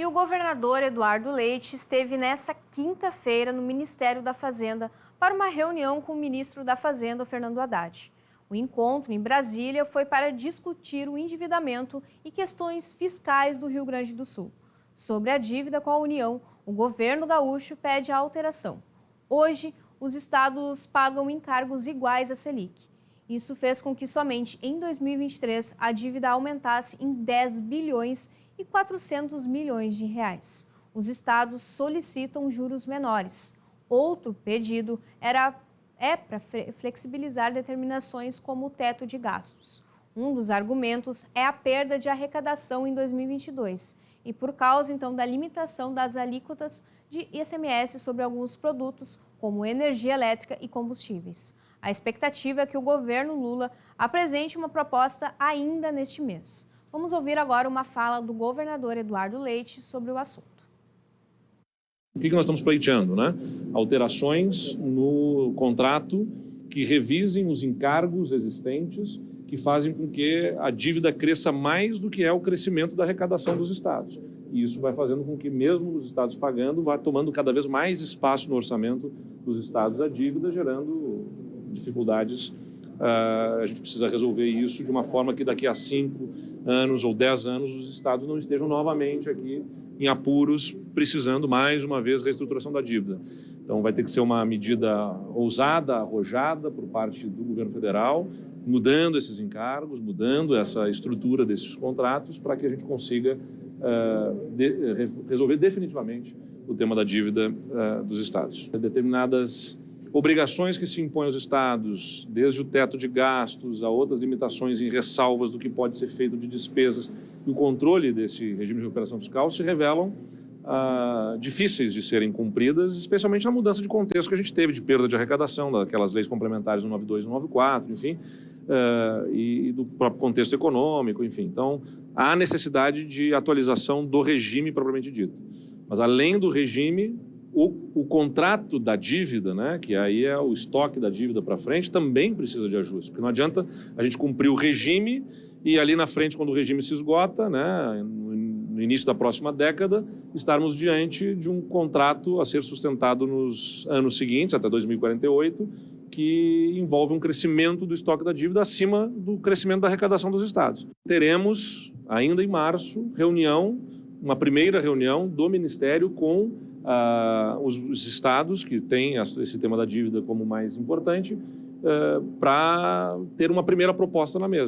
o governador Eduardo Leite esteve nesta quinta-feira no Ministério da Fazenda para uma reunião com o ministro da Fazenda, Fernando Haddad. O encontro em Brasília foi para discutir o endividamento e questões fiscais do Rio Grande do Sul. Sobre a dívida com a União, o governo gaúcho pede a alteração. Hoje, os estados pagam encargos iguais à Selic. Isso fez com que somente em 2023 a dívida aumentasse em 10 bilhões e 400 milhões de reais. Os estados solicitam juros menores. Outro pedido é para flexibilizar determinações como o teto de gastos. Um dos argumentos é a perda de arrecadação em 2022 e por causa, então, da limitação das alíquotas de ICMS sobre alguns produtos, como energia elétrica e combustíveis. A expectativa é que o governo Lula apresente uma proposta ainda neste mês. Vamos ouvir agora uma fala do governador Eduardo Leite sobre o assunto. O que nós estamos pleiteando, né? Alterações no contrato que revisem os encargos existentes, que fazem com que a dívida cresça mais do que é o crescimento da arrecadação dos estados. E isso vai fazendo com que, mesmo os estados pagando, vá tomando cada vez mais espaço no orçamento dos estados a dívida, gerando dificuldades. A gente precisa resolver isso de uma forma que daqui a 5 anos ou 10 anos os estados não estejam novamente aqui em apuros, precisando mais uma vez da reestruturação da dívida. Então vai ter que ser uma medida ousada, arrojada por parte do governo federal, mudando esses encargos, mudando essa estrutura desses contratos para que a gente consiga resolver definitivamente o tema da dívida dos estados. Determinadas obrigações que se impõem aos estados, desde o teto de gastos a outras limitações em ressalvas do que pode ser feito de despesas e o controle desse regime de recuperação fiscal se revelam difíceis de serem cumpridas, especialmente na mudança de contexto que a gente teve de perda de arrecadação, daquelas leis complementares do 92 e 94, enfim, e do próprio contexto econômico, enfim. Então, há necessidade de atualização do regime propriamente dito. Mas, além do regime, o contrato da dívida, né, que aí é o estoque da dívida para frente, também precisa de ajuste, porque não adianta a gente cumprir o regime e ali na frente, quando o regime se esgota, né, no início da próxima década, estarmos diante de um contrato a ser sustentado nos anos seguintes, até 2048, que envolve um crescimento do estoque da dívida acima do crescimento da arrecadação dos estados. Teremos, ainda em março, uma primeira reunião do Ministério com os estados que têm esse tema da dívida como mais importante, para ter uma primeira proposta na mesa.